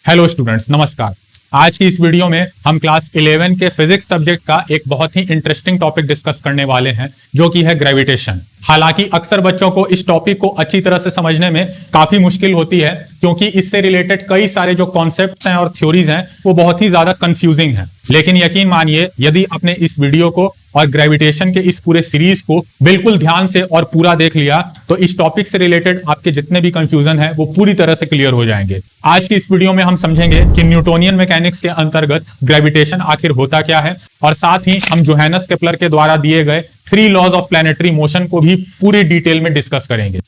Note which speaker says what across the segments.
Speaker 1: Hello students, नमस्कार। आज की इस वीडियो में हम क्लास 11 के फिजिक्स सब्जेक्ट का एक बहुत ही इंटरेस्टिंग टॉपिक डिस्कस करने वाले हैं, जो कि है ग्रेविटेशन। हालांकि अक्सर बच्चों को इस टॉपिक को अच्छी तरह से समझने में काफी मुश्किल होती है, क्योंकि इससे रिलेटेड कई सारे जो कॉन्सेप्ट्स हैं और थ्योरीज हैं वो बहुत ही ज्यादा कंफ्यूजिंग हैं। लेकिन यकीन मानिए, यदि आपने इस वीडियो को और ग्रेविटेशन के इस पूरे सीरीज को बिल्कुल ध्यान से और पूरा देख लिया, तो इस टॉपिक से रिलेटेड आपके जितने भी कंफ्यूजन है वो पूरी तरह से क्लियर हो जाएंगे। आज की इस वीडियो में हम समझेंगे कि न्यूटोनियन मैकेनिक्स के अंतर्गत ग्रेविटेशन आखिर होता क्या है, और साथ ही हम जोहानस केपलर के द्वारा दिए गए 3 लॉज ऑफ प्लैनेटरी मोशन को भी पूरी डिटेल में डिस्कस करेंगे।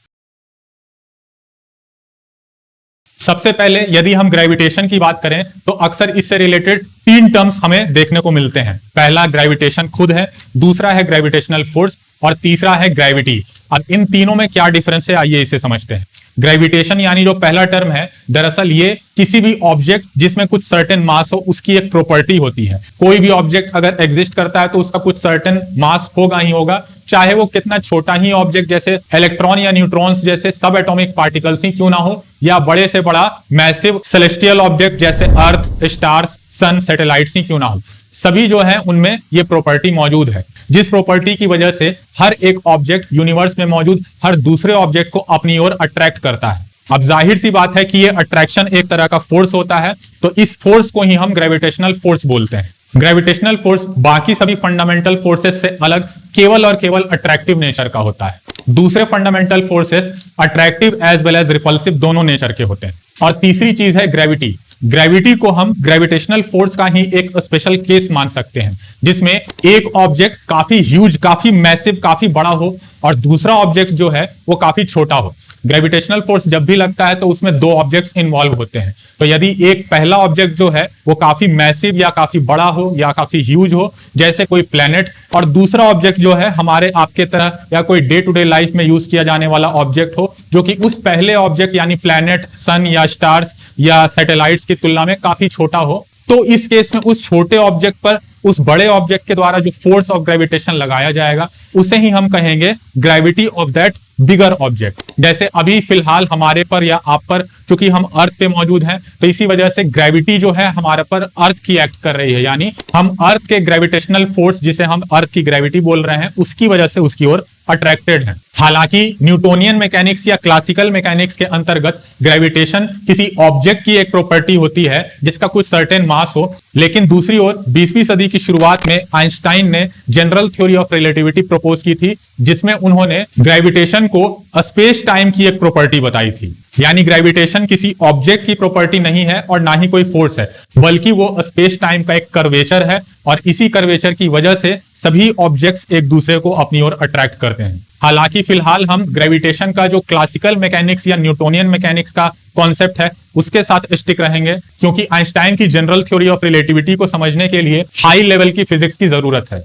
Speaker 1: सबसे पहले यदि हम ग्रेविटेशन की बात करें तो अक्सर इससे रिलेटेड 3 टर्म्स हमें देखने को मिलते हैं। पहला ग्रेविटेशन खुद है, दूसरा है ग्रेविटेशनल फोर्स और तीसरा है ग्रेविटी। अब इन तीनों में क्या डिफरेंस है, आइए इसे समझते हैं। ग्रेविटेशन यानी जो पहला टर्म है, दरअसल ये किसी भी ऑब्जेक्ट जिसमें कुछ सर्टेन मास हो उसकी एक प्रॉपर्टी होती है। कोई भी ऑब्जेक्ट अगर एग्जिस्ट करता है तो उसका कुछ सर्टेन मास होगा ही होगा, चाहे वो कितना छोटा ही ऑब्जेक्ट जैसे इलेक्ट्रॉन या न्यूट्रॉन्स जैसे सब एटॉमिक पार्टिकल्स ही क्यों ना हो, या बड़े से बड़ा मैसिव सेलेस्टियल ऑब्जेक्ट जैसे अर्थ, स्टार्स, सन, सैटेलाइट्स ही क्यों ना हो। सभी जो है उनमें ये प्रॉपर्टी मौजूद है, जिस प्रॉपर्टी की वजह से हर एक ऑब्जेक्ट यूनिवर्स में मौजूद हर दूसरे ऑब्जेक्ट को अपनी ओर अट्रैक्ट करता है। अब जाहिर सी बात है कि ये अट्रैक्शन एक तरह का फोर्स होता है, तो इस फोर्स को ही हम ग्रेविटेशनल फोर्स बोलते हैं। ग्रेविटेशनल फोर्स बाकी सभी फंडामेंटल फोर्सेस से अलग केवल और केवल अट्रैक्टिव नेचर का होता है। दूसरे fundamental forces attractive as well as repulsive दोनों नेचर के होते हैं। और तीसरी चीज है ग्रेविटी। ग्रेविटी को हम ग्रेविटेशनल फोर्स का ही एक स्पेशल केस मान सकते हैं, जिसमें एक ऑब्जेक्ट काफी ह्यूज, काफी मैसिव, काफी बड़ा हो और दूसरा ऑब्जेक्ट जो है वो काफी छोटा हो। ग्रेविटेशनल फोर्स जब भी लगता है तो उसमें 2 ऑब्जेक्ट्स इन्वॉल्व होते हैं। तो यदि एक पहला ऑब्जेक्ट जो है वो काफी मैसिव या काफी बड़ा हो या काफी ह्यूज हो, जैसे कोई प्लेनेट, और दूसरा ऑब्जेक्ट जो है हमारे आपके तरह या कोई डे टू डे लाइफ में यूज किया जाने वाला ऑब्जेक्ट हो, जो कि उस पहले ऑब्जेक्ट यानी प्लेनेट, सन या स्टार्स या सैटेलाइट्स की तुलना में काफी छोटा हो, तो इस केस में उस छोटे ऑब्जेक्ट पर उस बड़े ऑब्जेक्ट के द्वारा जो फोर्स ऑफ ग्रेविटेशन लगाया जाएगा उसे ही हम कहेंगे gravity of that bigger object. जैसे अभी फिलहाल हमारे पर या आप पर, क्योंकि हम अर्थ पे मौजूद हैं, तो इसी वजह से ग्रेविटी जो है हमारे पर अर्थ की एक्ट कर रही है, यानी हम अर्थ के ग्रेविटेशनल फोर्स, जिसे हम अर्थ की ग्रेविटी बोल रहे हैं, उसकी वजह से उसकी ओर अट्रैक्टेड हैं। हालांकि न्यूटोनियन मैकेनिक्स या क्लासिकल मैकेनिक्स के अंतर्गत ग्रेविटेशन किसी ऑब्जेक्ट की एक प्रॉपर्टी होती है जिसका कुछ सर्टेन मास हो। लेकिन दूसरी ओर 20वीं सदी की शुरुआत में आइंस्टाइन ने general theory of relativity propose की थी, जिसमें उन्होंने ग्रेविटेशन को स्पेस टाइम की एक प्रॉपर्टी बताई थी। यानी ग्रेविटेशन किसी ऑब्जेक्ट की प्रॉपर्टी नहीं है और ना ही कोई फोर्स है, बल्कि वो स्पेस टाइम का एक कर्वेचर है, और इसी कर्वेचर की वजह से सभी ऑब्जेक्ट्स एक दूसरे को अपनी ओर अट्रैक्ट करते हैं। हालांकि फिलहाल हम ग्रेविटेशन का जो क्लासिकल मैकेनिक्स या न्यूटोनियन मैकेनिक्स का कॉन्सेप्ट है उसके साथ स्टिक रहेंगे, क्योंकि आइंस्टाइन की जनरल थ्योरी ऑफ रिलेटिविटी को समझने के लिए हाई लेवल की फिजिक्स की जरूरत है।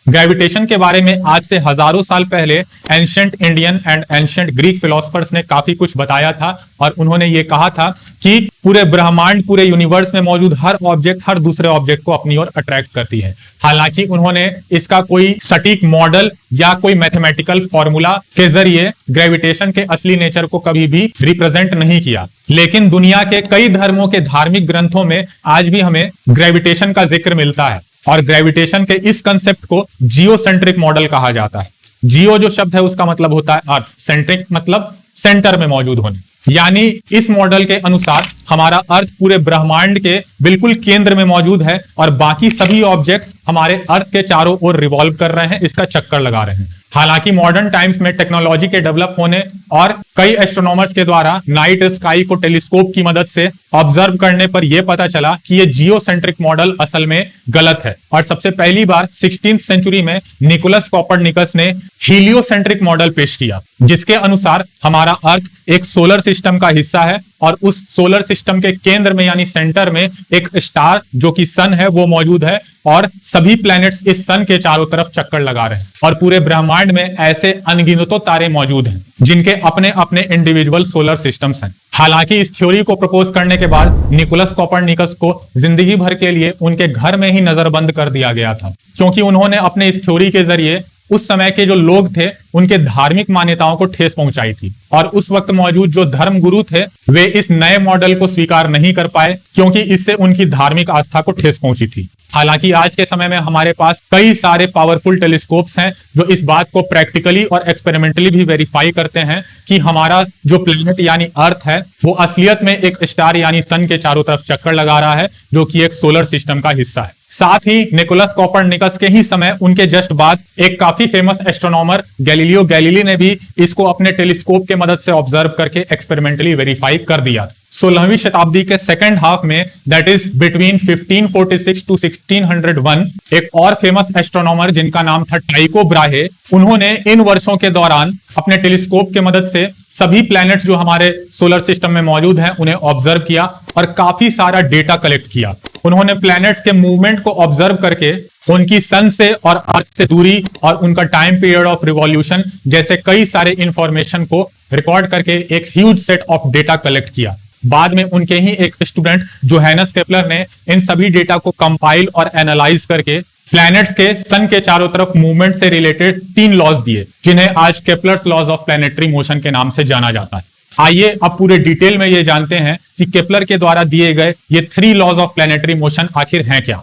Speaker 1: ग्रेविटेशन के बारे में आज से हजारों साल पहले ancient Indian and ancient Greek philosophers ने काफी कुछ बताया था, और उन्होंने ये कहा था कि पूरे ब्रह्मांड, पूरे यूनिवर्स में मौजूद हर ऑब्जेक्ट हर दूसरे ऑब्जेक्ट को अपनी ओर अट्रैक्ट करती है। हालांकि उन्होंने इसका कोई सटीक मॉडल या कोई मैथमेटिकल फॉर्मूला के जरिए ग्रेविटेशन के असली नेचर को कभी भी रिप्रेजेंट नहीं किया। लेकिन दुनिया के कई धर्मों के धार्मिक ग्रंथों में आज भी हमें ग्रेविटेशन का जिक्र मिलता है, और ग्रेविटेशन के इस कंसेप्ट को जियोसेंट्रिक मॉडल कहा जाता है। जियो जो शब्द है उसका मतलब होता है अर्थ, सेंट्रिक मतलब सेंटर में मौजूद होने। यानी इस मॉडल के अनुसार हमारा अर्थ पूरे ब्रह्मांड के बिल्कुल केंद्र में मौजूद है, और बाकी सभी ऑब्जेक्ट्स हमारे अर्थ के चारों ओर रिवॉल्व कर रहे हैं, इसका चक्कर लगा रहे हैं। हालांकि मॉडर्न टाइम्स में टेक्नोलॉजी के डेवलप होने और कई एस्ट्रोनॉमर्स के द्वारा नाइट स्काई को टेलीस्कोप की मदद से ऑब्जर्व करने पर यह पता चला कि यह जियोसेंट्रिक मॉडल असल में गलत है। और सबसे पहली बार 16वीं सेंचुरी में निकोलस कोपरनिकस ने हीलियोसेंट्रिक मॉडल पेश किया, जिसके अनुसार हमारा अर्थ एक सोलर सिस्टम का हिस्सा है, और उस सोलर सिस्टम के केंद्र में यानी सेंटर में एक स्टार जो कि सन है वो मौजूद है, और सभी प्लैनेट्स इस सन के चारों तरफ चक्कर लगा रहे हैं। और पूरे ब्रह्मांड में ऐसे अनगिनतों तारे मौजूद हैं जिनके अपने अपने इंडिविजुअल सोलर सिस्टम्स हैं। हालांकि इस थ्योरी को प्रपोज करने के बाद निकोलस कोपरनिकस को जिंदगी भर के लिए उनके घर में ही नजरबंद कर दिया गया था, क्योंकि उन्होंने अपने इस थ्योरी के जरिए उस समय के जो लोग थे उनके धार्मिक मान्यताओं को ठेस पहुंचाई थी, और उस वक्त मौजूद जो धर्म गुरु थे वे इस नए मॉडल को स्वीकार नहीं कर पाए क्योंकि इससे उनकी धार्मिक आस्था को ठेस पहुंची थी। हालांकि आज के समय में हमारे पास कई सारे पावरफुल टेलीस्कोप्स हैं जो इस बात को प्रैक्टिकली और एक्सपेरिमेंटली भी वेरीफाई करते हैं कि हमारा जो प्लेनेट यानी अर्थ है वो असलियत में एक स्टार यानी सन के चारों तरफ चक्कर लगा रहा है, जो कि एक सोलर सिस्टम का हिस्सा है। साथ ही निकोलस कोपरनिकस के ही समय उनके जस्ट बाद एक काफी फेमस एस्ट्रोनॉमर गैलीलियो गैलीली ने भी इसको अपने टेलीस्कोप के मदद से ऑब्जर्व करके एक्सपेरिमेंटली वेरीफाई कर दिया। 16वीं शताब्दी के सेकेंड हाफ में, दैट इज बिटवीन 1546 टू 1601, एक और फेमस एस्ट्रोनॉमर जिनका नाम था टाइको ब्राहे, उन्होंने इन वर्षों के दौरान अपने टेलीस्कोप के मदद से सभी प्लैनेट्स जो हमारे सोलर सिस्टम में मौजूद हैं उन्हें ऑब्जर्व किया और काफी सारा डेटा कलेक्ट किया। उन्होंने प्लैनेट्स के मूवमेंट को ऑब्जर्व करके उनकी सन से और अर्थ से दूरी और उनका टाइम पीरियड ऑफ रिवॉल्यूशन जैसे कई सारे इंफॉर्मेशन को रिकॉर्ड करके एक huge set of data collect किया। बाद में उनके ही एक स्टूडेंट जोहानस केपलर ने इन सभी डेटा को कंपाइल और एनालाइज करके प्लैनेट्स के सन के चारों तरफ मूवमेंट से रिलेटेड 3 लॉज दिए, जिन्हें आज Kepler's laws of planetary motion के नाम से जाना जाता है। आइए अब पूरे डिटेल में ये जानते हैं कि केपलर के द्वारा दिए गए ये 3 लॉज ऑफ प्लैनेटरी मोशन आखिर हैं क्या।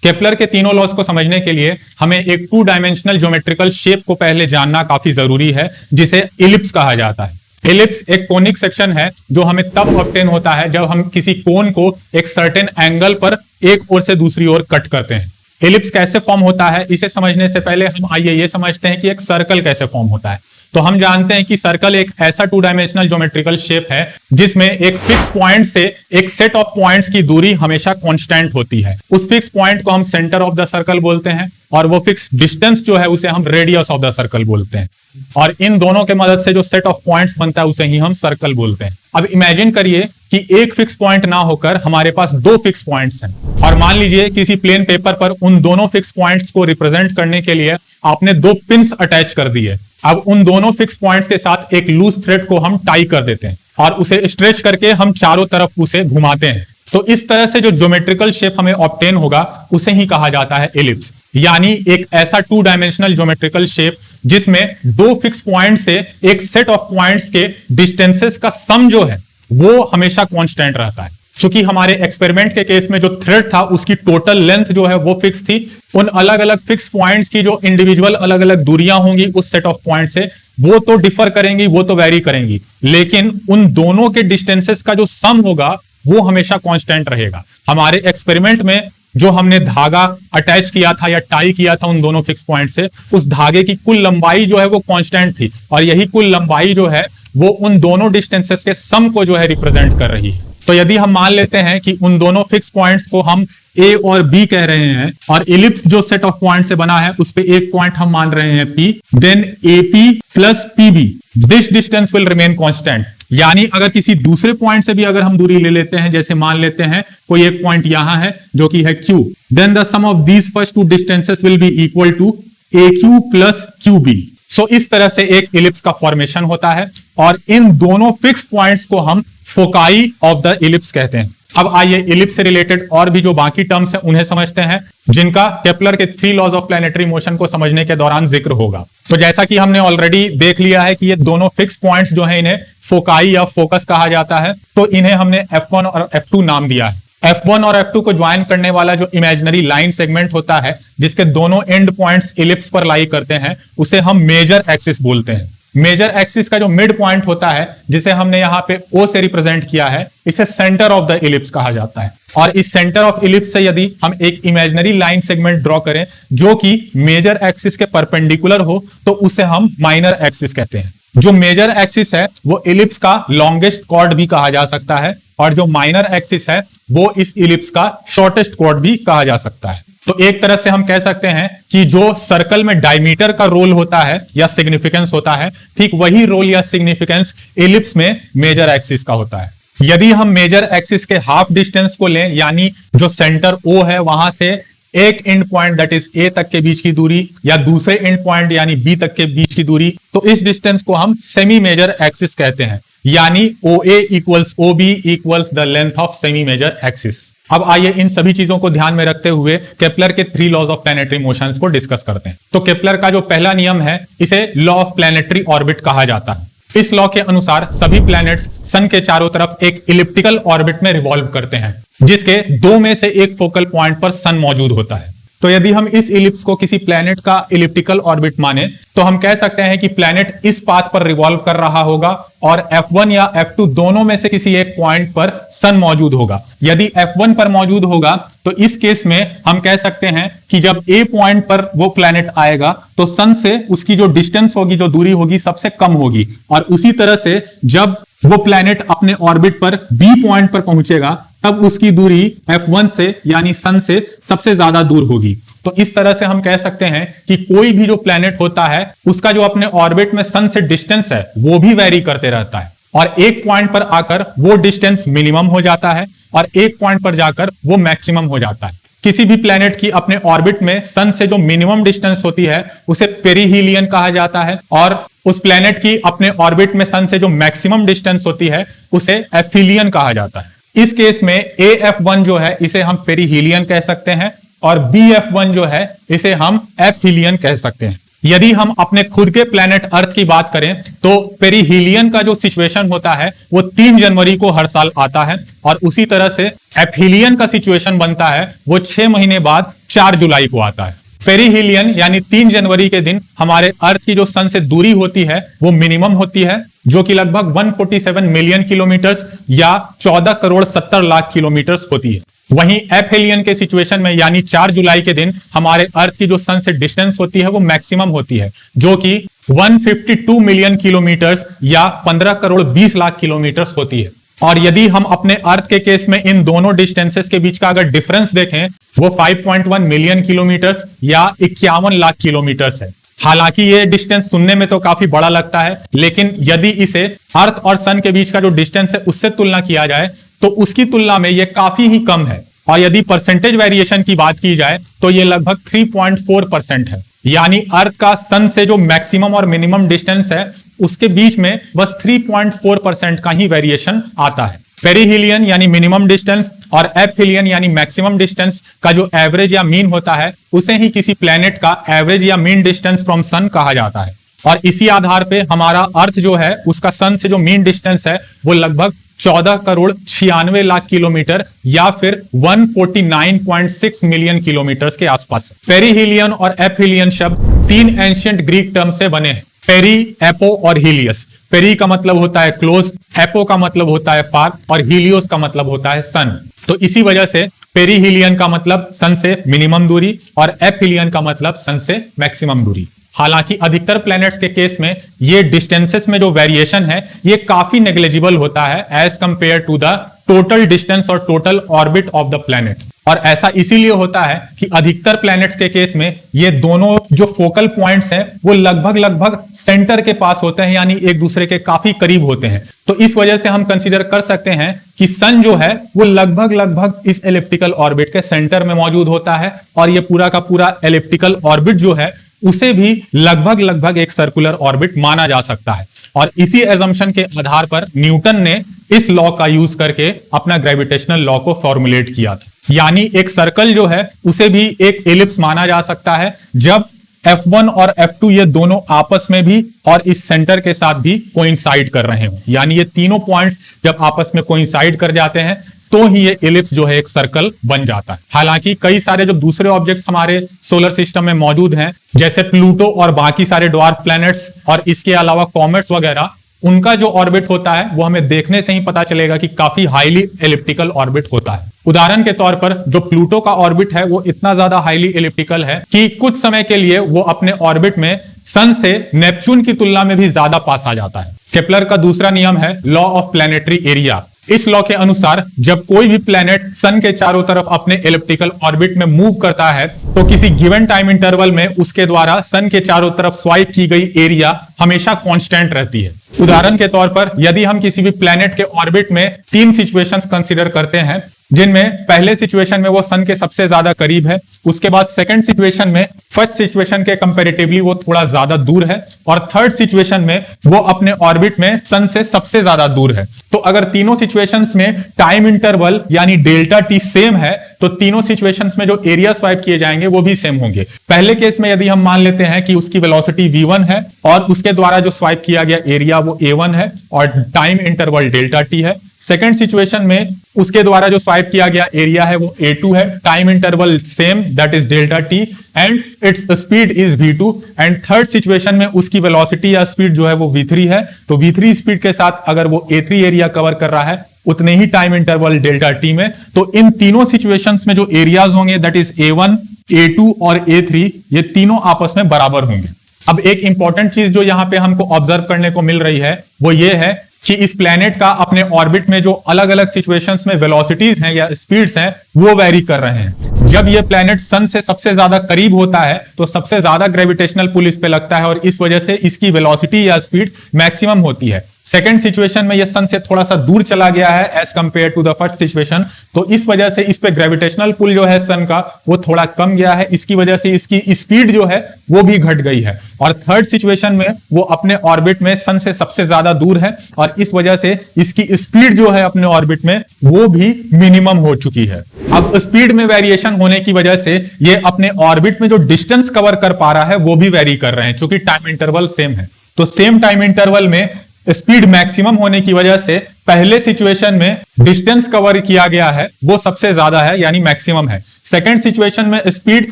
Speaker 1: केपलर के तीनों लॉज को समझने के लिए हमें एक 2 डायमेंशनल ज्योमेट्रिकल शेप को पहले जानना काफी जरूरी है, जिसे इलिप्स कहा जाता है। इलिप्स एक कोनिक सेक्शन है जो हमें तब ऑब्टेन होता है जब हम किसी कोन को एक सर्टेन एंगल पर एक ओर से दूसरी ओर कट करते हैं। इलिप्स कैसे फॉर्म होता है इसे समझने से पहले हम आइए ये समझते हैं कि एक सर्कल कैसे फॉर्म होता है। तो हम जानते हैं कि सर्कल एक ऐसा 2 डायमेंशनल ज्योमेट्रिकल शेप है जिसमें एक फिक्स पॉइंट से एक सेट ऑफ पॉइंट्स की दूरी हमेशा कांस्टेंट होती है। उस फिक्स पॉइंट को हम सेंटर ऑफ द सर्कल बोलते हैं और वो फिक्स डिस्टेंस जो है उसे हम रेडियस ऑफ द सर्कल बोलते हैं, और इन दोनों के मदद से जो सेट ऑफ पॉइंट्स बनता है उसे ही हम सर्कल बोलते हैं। अब इमेजिन करिए कि एक फिक्स पॉइंट ना होकर हमारे पास 2 फिक्स पॉइंट्स हैं, और मान लीजिए किसी प्लेन पेपर पर उन दोनों फिक्स पॉइंट्स को रिप्रेजेंट करने के लिए आपने 2 पिन्स अटैच कर दिए। अब उन दोनों फिक्स पॉइंट्स के साथ एक लूज थ्रेड को हम टाई कर देते हैं और उसे स्ट्रेच करके हम चारों तरफ उसे घुमाते हैं। तो इस तरह से जो ज्योमेट्रिकल शेप हमें ऑब्टेन होगा उसे ही कहा जाता है इलिप्स, यानी एक ऐसा 2 डायमेंशनल ज्योमेट्रिकल शेप जिसमें 2 फिक्स पॉइंट से एक सेट ऑफ पॉइंट्स के डिस्टेंसेस का सम जो है वो हमेशा कांस्टेंट रहता है। चूंकि हमारे एक्सपेरिमेंट के केस में जो थ्रेड था उसकी टोटल लेंथ जो है वो फिक्स थी, उन अलग अलग फिक्स पॉइंट्स की जो इंडिविजुअल अलग अलग दूरियां होंगी उस सेट ऑफ पॉइंट से वो तो डिफर करेंगी, वो तो वेरी करेंगी, लेकिन उन दोनों के डिस्टेंसेस का जो सम होगा वो हमेशा कांस्टेंट रहेगा। हमारे एक्सपेरिमेंट में जो हमने धागा अटैच किया था या टाई किया था उन दोनों फिक्स पॉइंट से, उस धागे की कुल लंबाई जो है वो कांस्टेंट थी, और यही कुल लंबाई जो है वो उन दोनों डिस्टेंसेस के सम को जो है रिप्रेजेंट कर रही है। तो यदि हम मान लेते हैं कि उन दोनों फिक्स पॉइंट्स को हम ए और बी कह रहे हैं और इलिप्स जो सेट ऑफ पॉइंट से बना है उस पे एक पॉइंट हम मान रहे हैं P, then AP plus PB this distance will remain constant. यानी अगर किसी दूसरे पॉइंट से भी अगर हम दूरी ले लेते हैं, जैसे मान लेते हैं कोई एक पॉइंट यहां है जो कि है Q, then the sum of these first 2 distances will be equal to AQ plus QB। So इस तरह से एक इलिप्स का फॉर्मेशन होता है और इन दोनों फिक्स पॉइंट्स को हम फोकाई ऑफ द इलिप्स कहते हैं। अब आइए इलिप्स से रिलेटेड और भी जो बाकी टर्म्स हैं उन्हें समझते हैं, जिनका केपलर के 3 लॉज ऑफ प्लैनेटरी मोशन को समझने के दौरान जिक्र होगा। तो जैसा कि हमने ऑलरेडी देख लिया है कि ये दोनों फिक्स पॉइंट्स जो हैं इन्हें फोकाई या फोकस कहा जाता है, तो इन्हें हमने F1 और F2 नाम दिया है। F1 और F2 को ज्वाइन करने वाला जो इमेजिनरी लाइन सेगमेंट होता है जिसके दोनों एंड पॉइंट्स इलिप्स पर लाई करते हैं उसे हम मेजर एक्सिस बोलते हैं। मेजर एक्सिस का जो मिड पॉइंट होता है जिसे हमने यहाँ पे O से रिप्रेजेंट किया है, इसे सेंटर ऑफ द इलिप्स कहा जाता है। और इस सेंटर ऑफ इलिप्स से यदि हम एक इमेजिनरी लाइन सेगमेंट ड्रॉ करें जो कि मेजर एक्सिस के परपेंडिकुलर हो तो उसे हम माइनर एक्सिस कहते हैं। जो मेजर एक्सिस है वो इलिप्स का लॉन्गेस्ट कॉर्ड भी कहा जा सकता है और जो माइनर एक्सिस है वो इस इलिप्स का शॉर्टेस्ट कॉर्ड भी कहा जा सकता है। तो एक तरह से हम कह सकते हैं कि जो सर्कल में डायमीटर का रोल होता है या सिग्निफिकेंस होता है, ठीक वही रोल या सिग्निफिकेंस इलिप्स में मेजर एक्सिस का होता है। यदि हम मेजर एक्सिस के हाफ डिस्टेंस को लें, यानी जो सेंटर O है वहां से एक and point that is A तक के बीच की दूरी या दूसरे एंड पॉइंट यानी B तक के बीच की दूरी, तो इस डिस्टेंस को हम सेमी मेजर एक्सिस कहते हैं। यानी OA equals OB equals the length of semi major axis. अब आइए इन सभी चीजों को ध्यान में रखते हुए केपलर के 3 लॉज ऑफ प्लैनेटरी मोशंस को डिस्कस करते हैं। तो केपलर का जो पहला नियम है, इसे लॉ ऑफ प्लैनेटरी ऑर्बिट कहा जाता है। इस लॉ के अनुसार सभी प्लैनेट्स सन के चारों तरफ एक इलिप्टिकल ऑर्बिट में रिवॉल्व करते हैं, जिसके 2 में से एक फोकल पॉइंट पर सन मौजूद होता है। तो यदि हम इस इलिप्स को किसी प्लैनेट का इलिप्टिकल ऑर्बिट माने, तो हम कह सकते हैं कि प्लैनेट इस पाथ पर रिवॉल्व कर रहा होगा और F1 या F2 दोनों में से किसी एक पॉइंट पर सन मौजूद होगा। यदि F1 पर मौजूद होगा तो इस केस में हम कह सकते हैं कि जब A पॉइंट पर वो प्लैनेट आएगा तो सन से उसकी जो डिस्टेंस होगी, जो दूरी होगी, सबसे कम होगी, और उसी तरह से जब वो प्लैनेट अपने ऑर्बिट पर B पॉइंट पर पहुंचेगा तब उसकी दूरी F1 से यानी सन से सबसे ज्यादा दूर होगी। तो इस तरह से हम कह सकते हैं कि कोई भी जो प्लैनेट होता है उसका जो अपने ऑर्बिट में सन से डिस्टेंस है वो भी वेरी करते रहता है, और एक पॉइंट पर आकर वो डिस्टेंस मिनिमम हो जाता है और एक पॉइंट पर जाकर वो मैक्सिमम हो जाता है। किसी भी प्लैनेट की अपने ऑर्बिट में सन से जो मिनिमम डिस्टेंस होती है उसे पेरिहीलियन कहा जाता है, और उस प्लैनेट की अपने ऑर्बिट में सन से जो मैक्सिमम डिस्टेंस होती है उसे एफिलियन कहा जाता है। इस केस में AF1 जो है इसे हम पेरिहीलियन कह सकते हैं और BF1 जो है इसे हम एफिलियन कह सकते हैं। यदि हम अपने खुद के प्लैनेट अर्थ की बात करें तो पेरिहीलियन का जो सिचुएशन होता है वो 3 जनवरी को हर साल आता है, और उसी तरह से एफिलियन का सिचुएशन बनता है वो 6 महीने बाद 4 जुलाई को आता है। पेरिहीलियन यानी 3 जनवरी के दिन हमारे अर्थ की जो सन से दूरी होती है वो मिनिमम होती है, जो कि लगभग 147 मिलियन किलोमीटर्स या 14 करोड़ 70 लाख किलोमीटर्स होती है। वहीं एफिलियन के सिचुएशन में यानी 4 जुलाई के दिन हमारे अर्थ की जो सन से डिस्टेंस होती है वो मैक्सिमम होती है, जो कि 152 मिलियन किलोमीटर्स या 15 करोड़ 20 लाख किलोमीटर्स होती है। और यदि हम अपने अर्थ के केस में इन दोनों डिस्टेंसेस के बीच का अगर डिफरेंस देखें वो 5.1 मिलियन किलोमीटर्स या 51 लाख किलोमीटर्स है। हालांकि ये डिस्टेंस सुनने में तो काफी बड़ा लगता है, लेकिन यदि इसे अर्थ और सन के बीच का जो डिस्टेंस है उससे तुलना किया जाए तो उसकी तुलना में ये काफी ही कम है। और यदि परसेंटेज वेरिएशन की बात की जाए तो ये लगभग 3.4% है, यानी अर्थ का सन से जो मैक्सिमम और मिनिमम डिस्टेंस है उसके बीच में बस 3.4% का ही वेरिएशन आता है। पेरिहीलियन यानी मिनिमम डिस्टेंस और एफिलियन यानी मैक्सिमम डिस्टेंस का जो एवरेज या मीन होता है उसे ही किसी प्लैनेट का एवरेज या मीन डिस्टेंस फ्रॉम सन कहा जाता है। और इसी आधार पे हमारा अर्थ जो है उसका सन से जो मीन डिस्टेंस है वो लगभग 14 करोड़ 96 लाख किलोमीटर या फिर 149.6 मिलियन किलोमीटर के आसपास है। पेरिहीलियन और एफिलियन शब्द 3 एंशिएंट ग्रीक टर्म से बने हैं, पेरी, एपो और हीलियस। पेरी का मतलब होता है क्लोज, एपो का मतलब होता है फार और हीलियोस का मतलब होता है सन। तो इसी वजह से पेरिहीलियन का मतलब सन से मिनिमम दूरी और एफिलियन का मतलब सन से मैक्सिमम दूरी। हालांकि अधिकतर प्लैनेट्स के केस में ये डिस्टेंसेस में जो वेरिएशन है ये काफी नेग्लिजिबल होता है as compare to the total distance और total orbit of the planet. और ऐसा इसीलिए होता है कि अधिकतर प्लैनेट्स के केस में ये दोनों जो फोकल पॉइंट्स हैं वो लगभग सेंटर के पास होते हैं, यानी एक दूसरे के काफी करीब होते हैं। तो इस वजह से हम कंसीडर कर सकते हैं कि सन जो है वो लगभग इस एलिप्टिकल ऑर्बिट के सेंटर में मौजूद होता है, और ये पूरा का पूरा एलिप्टिकल ऑर्बिट जो है उसे भी लगभग एक सर्कुलर ऑर्बिट माना जा सकता है। और इसी एजम्पशन के आधार पर न्यूटन ने इस लॉ का यूज करके अपना ग्रेविटेशनल लॉ को फॉर्मुलेट किया था। यानी एक सर्कल जो है उसे भी एक एलिप्स माना जा सकता है जब F1 और F2 ये दोनों आपस में भी और इस सेंटर के साथ भी कोइंसाइड कर रहे हो, यानी ये तीनों पॉइंट्स जब आपस में कोइंसाइड कर जाते हैं तो ही ये एलिप्स जो है एक सर्कल बन जाता है। हालांकि कई सारे जो दूसरे ऑब्जेक्ट्स हमारे सोलर सिस्टम में मौजूद हैं जैसे प्लूटो और बाकी सारे ड्वार्फ प्लैनेट्स और इसके अलावा कॉमेट्स वगैरह, उनका जो ऑर्बिट होता है वो हमें देखने से ही पता चलेगा कि काफी हाईली एलिप्टिकल ऑर्बिट होता है। उदाहरण के तौर पर जो प्लूटो का ऑर्बिट है वो इतना ज्यादा हाईली एलिप्टिकल है कि कुछ समय के लिए वो अपने ऑर्बिट में सन से नेपच्यून की तुलना में भी ज्यादा पास आ जाता है। केपलर का दूसरा नियम है लॉ ऑफ प्लैनेटरी एरिया। इस लॉ के अनुसार जब कोई भी प्लैनेट सन के चारों तरफ अपने एलिप्टिकल ऑर्बिट में मूव करता है तो किसी गिवन टाइम इंटरवल में उसके द्वारा सन के चारों तरफ स्वाइप की गई एरिया हमेशा कांस्टेंट रहती है। उदाहरण के तौर पर यदि हम किसी भी प्लैनेट के ऑर्बिट में 3 सिचुएशंस कंसीडर करते हैं जिनमें पहले सिचुएशन में वो सन के सबसे ज्यादा करीब है, उसके बाद सेकंड सिचुएशन में फर्स्ट सिचुएशन के कंपैरेटिवली वो थोड़ा ज्यादा दूर है, और थर्ड सिचुएशन में वो अपने ऑर्बिट में सन से सबसे ज्यादा दूर है। तो अगर तीनों सिचुएशंस में टाइम इंटरवल यानी डेल्टा टी सेम है तो तीनों सिचुएशंस में जो एरिया स्वाइप किए जाएंगे वो भी सेम होंगे। पहले केस में यदि हम मान लेते हैं कि उसकी वेलोसिटी v1 है और उसके द्वारा जो स्वाइप किया गया एरिया वो a1 है और टाइम इंटरवल डेल्टा टी है, सेकंड सिचुएशन में उसके द्वारा जो स्वाइप किया गया एरिया है वो a2 है, time interval same that is delta T and its speed is v2, and third situation में उसकी वेलोसिटी या स्पीड जो है वो v3 है। तो v3 स्पीड के साथ अगर वो a3 एरिया कवर कर रहा है उतने ही टाइम इंटरवल डेल्टा टी में, तो इन तीनों सिचुएशंस में जो एरियाज होंगे दैट इज a1, a2 और a3 ये तीनों आपस में बराबर होंगे। अब एक इंपॉर्टेंट चीज जो यहां पे हमको ऑब्जर्व करने को मिल रही है वो ये है कि इस प्लेनेट का अपने ऑर्बिट में जो अलग अलग सिचुएशंस में वेलोसिटीज हैं या स्पीड्स हैं वो वेरी कर रहे हैं। जब ये प्लेनेट सन से सबसे ज्यादा करीब होता है तो सबसे ज्यादा ग्रेविटेशनल पुल इस पे लगता है और इस वजह से इसकी वेलोसिटी या स्पीड मैक्सिमम होती है। सेकंड सिचुएशन में ये सन से थोड़ा सा दूर चला गया है as compare to the first situation, तो इस वजह से इस पे ग्रेविटेशनल पुल जो है सन का वो थोड़ा कम गया है, इसकी वजह से इसकी स्पीड जो है वो भी घट गई है। और थर्ड सिचुएशन में वो अपने ऑर्बिट में सन से सबसे ज्यादा दूर है और इस वजह से इसकी स्पीड जो है अपने ऑर्बिट में वो भी मिनिमम हो चुकी है। अब स्पीड में वेरिएशन होने की वजह से ये अपने ऑर्बिट में जो डिस्टेंस कवर कर पा रहा है वो भी वेरी कर रहे हैं, क्योंकि टाइम इंटरवल सेम है। तो सेम टाइम इंटरवल में स्पीड मैक्सिमम होने की वजह से पहले सिचुएशन में डिस्टेंस कवर किया गया है वो सबसे ज्यादा है यानी मैक्सिमम है। सेकंड सिचुएशन में स्पीड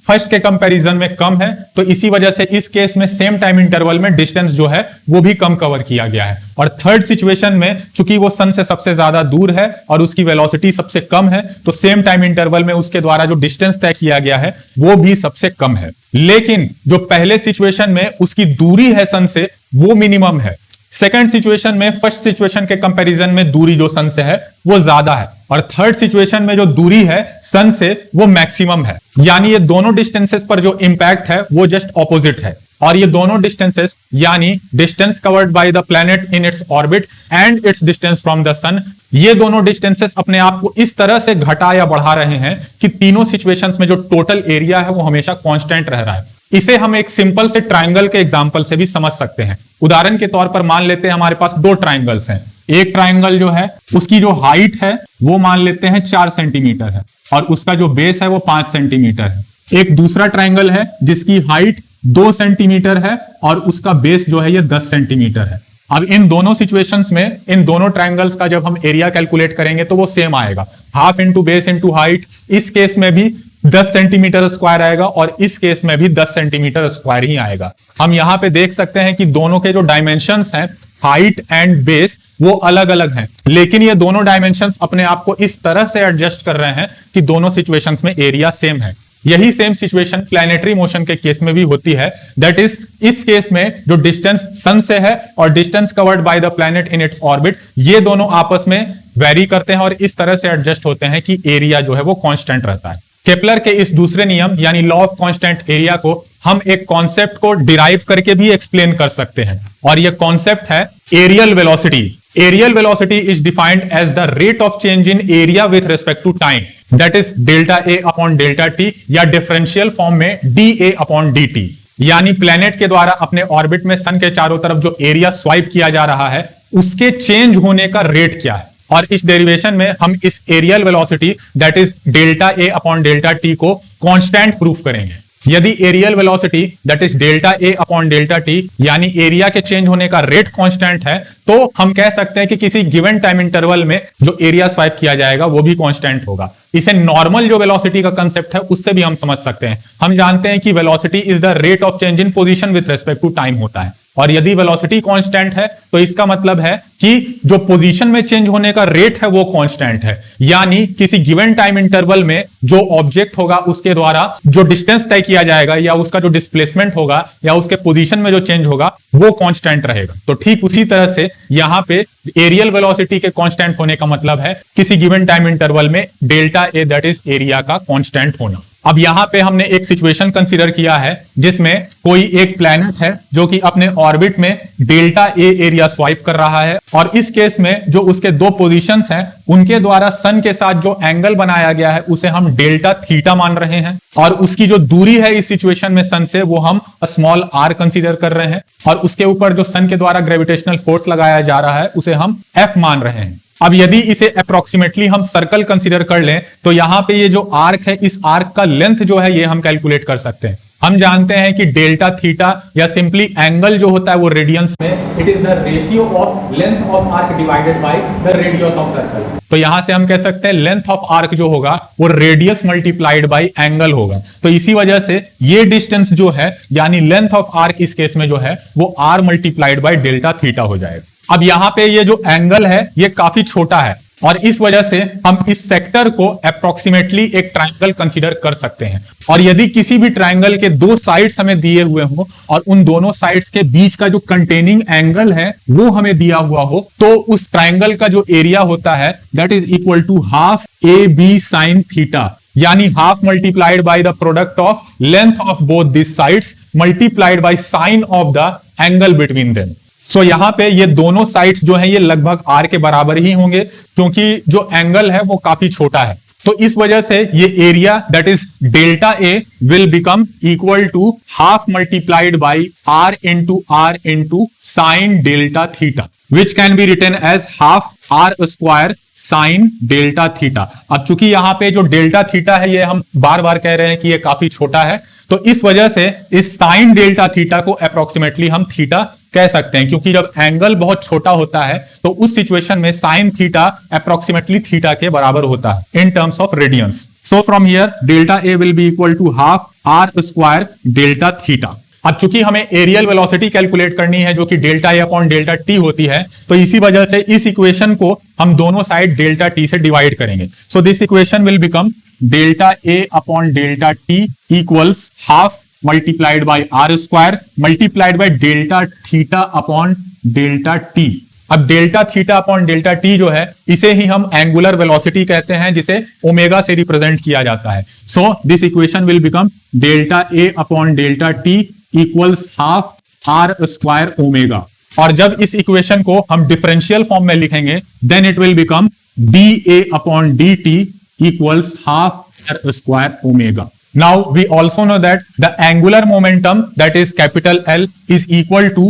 Speaker 1: फर्स्ट के कंपैरिजन में कम है, तो इसी वजह से इस केस में सेम टाइम इंटरवल में डिस्टेंस जो है वो भी कम कवर किया गया है। और थर्ड सिचुएशन में चूंकि वो सन से सबसे ज्यादा दूर है और उसकी वेलोसिटी सबसे कम है तो सेम टाइम इंटरवल में उसके द्वारा जो डिस्टेंस तय किया गया है वो भी सबसे कम है। लेकिन जो पहले सिचुएशन में उसकी दूरी है सन से वो मिनिमम है। सेकंड सिचुएशन में फर्स्ट सिचुएशन के कंपैरिजन में दूरी जो सन से है वो ज्यादा है और थर्ड सिचुएशन में जो दूरी है सन से वो मैक्सिमम है। यानी ये दोनों डिस्टेंसेस पर जो इंपैक्ट है वो जस्ट ऑपोजिट है। और ये दोनों डिस्टेंसेस यानी distance covered by the planet in its orbit and its distance from the sun, ये दोनों डिस्टेंसेस अपने आप को इस तरह से घटा या बढ़ा रहे हैं कि तीनों सिचुएशंस में जो टोटल एरिया है वो हमेशा कांस्टेंट रह रहा है। इसे हम एक सिंपल से ट्रायंगल के एग्जांपल से भी समझ सकते हैं। उदाहरण के तौर पर मान लेते हैं हमारे पास दो ट्रायंगल्स हैं। एक ट्रायंगल जो है उसकी जो हाइट है वो मान लेते हैं 4 सेंटीमीटर है और उसका जो बेस है वो 5 सेंटीमीटर है। एक दूसरा ट्रायंगल है जिसकी हाइट 2 सेंटीमीटर है और उसका बेस जो है ये 10 सेंटीमीटर है। अब इन दोनों सिचुएशंस में इन दोनों ट्रायंगल्स का जब हम एरिया कैलकुलेट करेंगे तो वो सेम आएगा, half into base into height. इस केस में भी 10 सेंटीमीटर स्क्वायर आएगा और इस केस में भी 10 सेंटीमीटर स्क्वायर ही आएगा। हम यहां पे देख सकते हैं कि दोनों के जो डायमेंशंस हैं हाइट एंड बेस वो अलग अलग हैं, लेकिन ये दोनों डायमेंशंस अपने आप को इस तरह से एडजस्ट कर रहे हैं कि दोनों सिचुएशंस में एरिया सेम है। यही सेम सिचुएशन प्लैनेटरी मोशन के केस में भी होती है। दैट इज इस केस में जो डिस्टेंस सन से है और distance covered by the planet in its orbit ये दोनों आपस में वेरी करते हैं और इस तरह से एडजस्ट होते हैं कि एरिया जो है वो कांस्टेंट रहता है। केपलर के इस दूसरे नियम यानी लॉ ऑफ कांस्टेंट एरिया को हम एक कॉन्सेप्ट को डिराइव करके भी एक्सप्लेन कर सकते हैं और यह कॉन्सेप्ट है areal velocity. Areal velocity is defined as the rate of change in area with respect to time, that is delta A upon delta T या डिफरेंशियल फॉर्म में D A upon D T. यानी planet के द्वारा अपने orbit में सन के चारों तरफ जो एरिया स्वाइप किया जा रहा है उसके चेंज होने का रेट क्या है। और इस डेरिवेशन में हम इस areal velocity that is delta A upon delta T को कांस्टेंट प्रूफ करेंगे। यदि areal velocity that is delta A upon delta T यानी एरिया के चेंज होने का रेट कांस्टेंट है तो हम कह सकते हैं कि किसी गिवन टाइम इंटरवल में जो एरिया स्वाइप किया जाएगा वो भी कांस्टेंट होगा। इसे नॉर्मल जो वेलोसिटी का कंसेप्ट है उससे भी हम समझ सकते हैं। हम जानते हैं कि velocity is the rate of change in position with respect to time होता है और यदि वेलोसिटी कांस्टेंट है तो इसका मतलब है कि जो पोजीशन में चेंज होने का रेट है वो कांस्टेंट है। यानी किसी गिवन टाइम इंटरवल में जो ऑब्जेक्ट होगा उसके द्वारा जो डिस्टेंस तय किया जाएगा या उसका जो डिस्प्लेसमेंट होगा या उसके पोजीशन में जो चेंज होगा वो कांस्टेंट रहेगा। तो ठीक उसी तरह से यहां पे एरियल वेलोसिटी के कांस्टेंट होने का मतलब है किसी गिवन टाइम इंटरवल में delta A that is area का कांस्टेंट होना। अब यहां पे हमने एक सिचुएशन कंसीडर किया है जिसमें कोई एक प्लैनेट है जो कि अपने ऑर्बिट में डेल्टा ए एरिया स्वाइप कर रहा है, और इस केस में जो उसके दो पोजीशंस हैं उनके द्वारा सन के साथ जो एंगल बनाया गया है उसे हम डेल्टा थीटा मान रहे हैं, और उसकी जो दूरी है इस सिचुएशन में सन से वो हम स्मॉल आर कंसीडर कर रहे हैं, और उसके ऊपर जो सन के द्वारा ग्रेविटेशनल फोर्स लगाया जा रहा है उसे हम एफ मान रहे हैं। अब यदि इसे अप्रोक्सीमेटली हम सर्कल कंसीडर कर लें तो यहां पे ये जो आर्क है इस आर्क का लेंथ जो है ये हम कैलकुलेट कर सकते हैं। हम जानते हैं कि डेल्टा थीटा या सिंपली एंगल जो होता है वो रेडियंस में it is the ratio of length of arc divided by the radius of circle. तो यहां से हम कह सकते हैं लेंथ ऑफ आर्क जो होगा वो रेडियस मल्टीप्लाइड बाय एंगल होगा। तो इसी वजह से ये डिस्टेंस जो है यानी लेंथ ऑफ आर्क इस केस में जो है वो R multiplied by delta theta हो जाएगा। अब यहां पे ये जो एंगल है ये काफी छोटा है और इस वजह से हम इस सेक्टर को अप्रोक्सीमेटली एक ट्रायंगल कंसीडर कर सकते हैं, और यदि किसी भी ट्रायंगल के दो साइड्स हमें दिए हुए हो और उन दोनों साइड्स के बीच का जो कंटेनिंग एंगल है वो हमें दिया हुआ हो तो उस ट्रायंगल का जो एरिया होता है that is equal to half A B sine theta, यानी half multiplied by the product of length of both this sides multiplied by sine of the angle between them. So यहां पे ये दोनों sides जो हैं ये लगभग आर के बराबर ही होंगे क्योंकि जो एंगल है वो काफी छोटा है। तो इस वजह से ये area that is delta A will become equal to half multiplied by R into sine delta theta which can be written as half R square sine delta theta. अब चूंकि यहां पे जो डेल्टा थीटा है ये हम बार बार कह रहे हैं कि ये काफी छोटा है, तो इस वजह से इस साइन डेल्टा थीटा को अप्रोक्सीमेटली हम थीटा कह सकते हैं, क्योंकि जब एंगल बहुत छोटा होता है तो उस सिचुएशन में साइन थीटा अप्रोक्सीमेटली थीटा के बराबर होता है in terms of radians. So from here delta A will be equal to half R square delta theta. अब चूंकि हमें एरियल वेलोसिटी कैलकुलेट करनी है जो कि delta A upon delta T होती है, तो इसी वजह से इस इक्वेशन को हम दोनों साइड डेल्टा टी से डिवाइड करेंगे। So this equation will become delta A upon delta T equals half multiplied by R square multiplied by delta theta upon delta T. अब delta theta upon delta T जो है इसे ही हम angular velocity कहते हैं जिसे omega से represent किया जाता है। So this equation will become delta A upon delta T equals half R square omega, और जब इस इक्वेशन को हम डिफरेंशियल फॉर्म में लिखेंगे then it will become D A upon D T equals half R square omega. Now we also know that the angular momentum that is capital L is equal to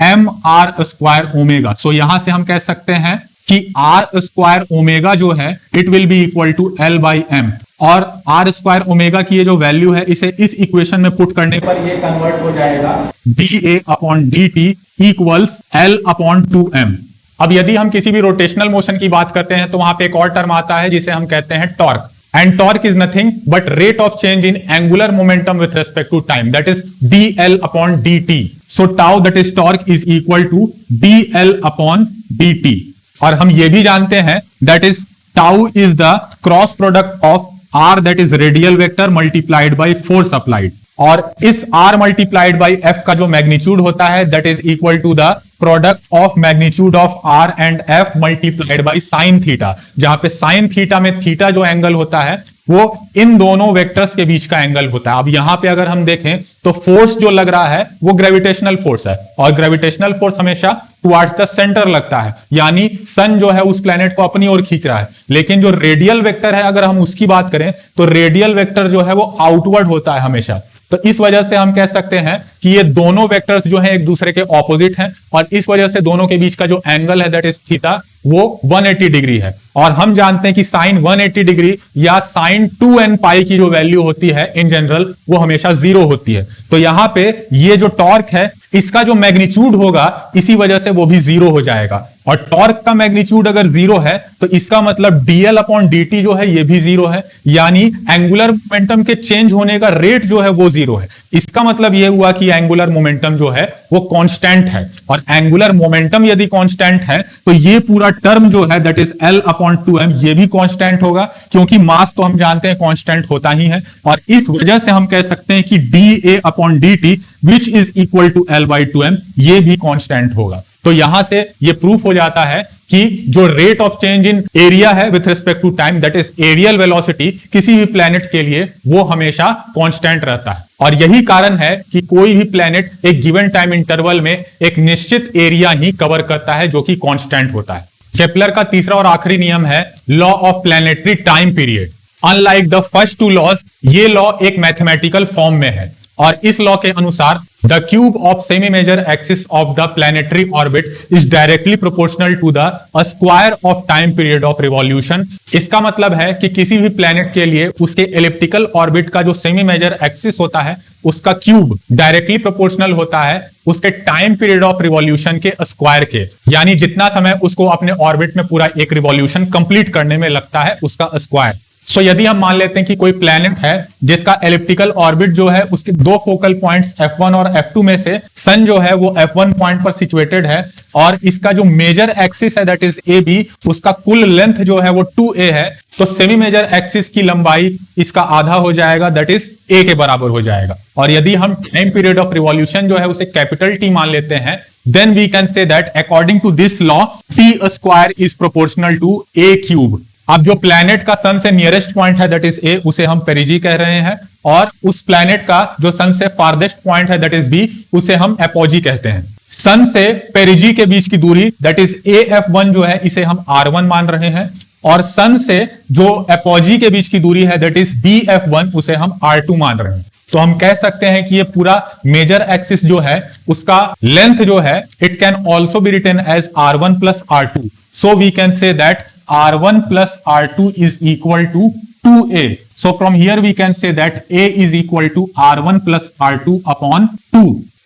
Speaker 1: mr square omega. So यहां से हम कह सकते हैं कि r square omega जो है it will be equal to L by m, और r स्क्वायर ओमेगा की ये जो वैल्यू है इसे इस इक्वेशन में पुट करने पर ये कन्वर्ट हो जाएगा dA upon dt equals L upon 2m। अब यदि हम किसी भी रोटेशनल मोशन की बात करते हैं तो वहां पे एक और टर्म आता है जिसे हम कहते हैं torque, and torque is nothing but rate of change in angular momentum with respect to time, that is dl upon dt. So tau that is torque is equal to dl upon dt, और हम ये भी जानते हैं that is tau is the cross product of r that is radial vector multiplied by force applied, और इस r multiplied by f का जो मैग्नीट्यूड होता है that is equal to the product of magnitude of r and f multiplied by sine theta, जहां पे sine theta में theta जो एंगल होता है वो इन दोनों वेक्टर्स के बीच का एंगल होता है। अब यहां पे अगर हम देखें तो फोर्स जो लग रहा है वो ग्रेविटेशनल फोर्स है, और ग्रेविटेशनल फोर्स हमेशा टुवर्ड्स द सेंटर लगता है, यानी सन जो है उस प्लेनेट को अपनी ओर खींच रहा है। लेकिन जो रेडियल वेक्टर है अगर हम उसकी बात करें तो रेडियल वेक्टर जो है वो आउटवर्ड होता है हमेशा। तो इस वजह से हम कह सकते हैं कि ये दोनों वेक्टर्स जो हैं एक दूसरे के ऑपोजिट हैं, और इस वजह से दोनों के बीच का जो एंगल है दैट इज थीटा वो 180 डिग्री है, और हम जानते हैं कि साइन 180 डिग्री या साइन 2n पाई की जो वैल्यू होती है इन जनरल वो हमेशा 0 होती है। तो यहां पे ये जो टॉर्क है इसका जो मैग्नीट्यूड होगा इसी वजह से वो भी 0 हो जाएगा, और टॉर्क का मैग्नीट्यूड अगर 0 है तो इसका मतलब dl अपॉन dt जो है ये भी 0 है, यानी एंगुलर मोमेंटम के चेंज होने का रेट जो है वो 0 है। इसका मतलब ये हुआ कि एंगुलर मोमेंटम जो है वो कांस्टेंट है, और एंगुलर मोमेंटम यदि कांस्टेंट है तो ये पूरा टर्म जो है that is L upon 2m ये भी कांस्टेंट होगा, क्योंकि मास तो हम जानते हैं कांस्टेंट होता ही है, और इस वजह से हम कह सकते हैं कि dA upon dt which is equal to L by 2m ये भी कांस्टेंट होगा। तो यहां से ये प्रूफ हो जाता है कि जो rate of change in area है with respect to time, that is areal velocity, किसी भी प्लेनेट के लिए वो हमेशा कांस्टेंट रहता है। और यही कारण है कि कोई भी प्लेनेट एक गिवन टाइम इंटरवल में एक निश्चित एरिया ही कवर करता है जो कि कांस्टेंट होता है। केपलर का तीसरा और आखिरी नियम है law of planetary time period. Unlike the first two laws, ये लॉ एक मैथमेटिकल फॉर्म में है और इस लॉ के अनुसार the cube of semi major axis of the planetary orbit is directly proportional to the square of time period of revolution. इसका मतलब है कि किसी भी प्लैनेट के लिए उसके एलिप्टिकल ऑर्बिट का जो सेमी मेजर एक्सिस होता है उसका क्यूब डायरेक्टली प्रोपोर्शनल होता है उसके टाइम पीरियड ऑफ रिवॉल्यूशन के स्क्वायर के, यानी जितना समय उसको अपने ऑर्बिट में पूरा एक रिवॉल्यूशन कंप्लीट करने में लगता है उसका स्क्वायर। सो यदि हम मान लेते हैं कि कोई प्लैनेट है जिसका एलिप्टिकल ऑर्बिट जो है उसके दो फोकल पॉइंट्स F1 और F2 में से सन जो है वो F1 पॉइंट पर सिचुएटेड है और इसका जो मेजर एक्सिस है दैट इज AB, उसका कुल लेंथ जो है वो 2a है, तो सेमी मेजर एक्सिस की लंबाई इसका आधा हो जाएगा दैट इज a के बराबर हो जाएगा। और यदि हम टाइम पीरियड ऑफ रिवॉल्यूशन जो है उसे कैपिटल T मान लेते हैं, then we can say that according to this law T square is proportional to a cube. अब जो प्लैनेट का सन से नियरेस्ट पॉइंट है दैट इज ए, उसे हम पेरिजी कह रहे हैं, और उस प्लैनेट का जो सन से फारदेस्ट पॉइंट है दैट इज बी, उसे हम एपोजी कहते हैं। सन से पेरिजी के बीच की दूरी दैट इज AF1 जो है इसे हम R1 मान रहे हैं, और सन से जो एपोजी के बीच की दूरी है दैट इज BF1 उसे हम R2 मान रहे हैं। तो हम कह सकते हैं कि ये पूरा मेजर एक्सिस जो है उसका लेंथ जो है it can also be written as R1 plus R2। So we can say that R1 plus R2 is equal to 2a. So from here we can say that a is equal to R1 plus R2 upon 2.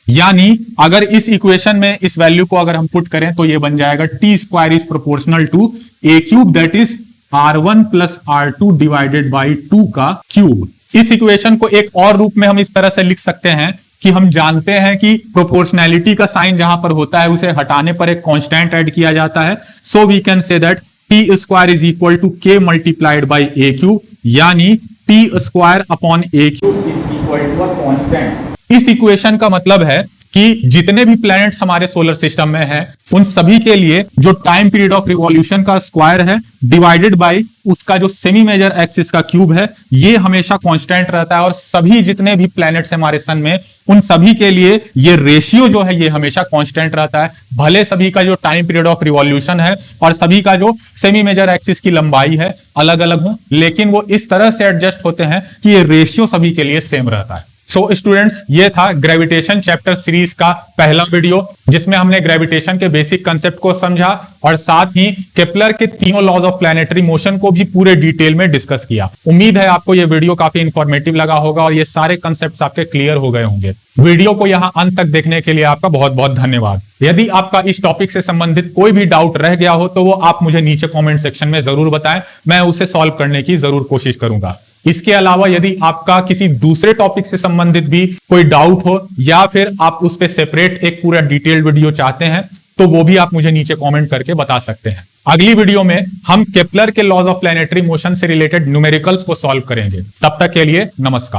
Speaker 1: यानी अगर इस equation में इस value को अगर हम put करें तो ये बन जाएगा t square is proportional to a cube that is R1 plus R2 divided by 2 का क्यूब। इस इक्वेशन को एक और रूप में हम इस तरह से लिख सकते हैं कि हम जानते हैं कि प्रोपोर्शनैलिटी का साइन जहां पर होता है उसे हटाने पर एक कांस्टेंट ऐड किया जाता है। So we can say that T square is equal to K multiplied by A cube, यानी T square upon A cube is equal to a constant. इस इक्वेशन का मतलब है कि जितने भी प्लैनेट्स हमारे सोलर सिस्टम में हैं उन सभी के लिए जो टाइम पीरियड ऑफ रिवॉल्यूशन का स्क्वायर है डिवाइडेड बाय उसका जो सेमी मेजर एक्सिस का क्यूब है ये हमेशा कांस्टेंट रहता है, और सभी जितने भी प्लैनेट्स हमारे सन में उन सभी के लिए ये रेशियो जो है ये हमेशा कांस्टेंट रहता है। भले सभी का जो टाइम पीरियड ऑफ रिवॉल्यूशन है और सभी का जो सेमी मेजर एक्सिस की लंबाई है अलग अलग हो, लेकिन वो इस तरह से एडजस्ट होते हैं कि ये रेशियो सभी के लिए सेम रहता है। सो स्टूडेंट्स, ये था ग्रेविटेशन चैप्टर सीरीज का पहला वीडियो जिसमें हमने ग्रेविटेशन के बेसिक कंसेप्ट को समझा और साथ ही केपलर के तीनों लॉज ऑफ प्लैनेटरी मोशन को भी पूरे डिटेल में डिस्कस किया। उम्मीद है आपको ये वीडियो काफी इंफॉर्मेटिव लगा होगा और ये सारे कंसेप्ट्स आपके क्लियर हो गए होंगे। वीडियो को यहां अंत तक देखने के लिए आपका बहुत बहुत धन्यवाद। यदि आपका इस टॉपिक से संबंधित कोई भी डाउट रह गया हो तो वो आप मुझे नीचे कमेंट सेक्शन में जरूर बताएं, मैं उसे सॉल्व करने की जरूर कोशिश करूंगा। इसके अलावा यदि आपका किसी दूसरे टॉपिक से संबंधित भी कोई डाउट हो या फिर आप उस पर सेपरेट एक पूरा डिटेल्ड वीडियो चाहते हैं तो वो भी आप मुझे नीचे कमेंट करके बता सकते हैं। अगली वीडियो में हम केपलर के लॉज ऑफ प्लैनेटरी मोशन से रिलेटेड न्यूमेरिकल्स को सॉल्व करेंगे। तब तक के लिए नमस्कार।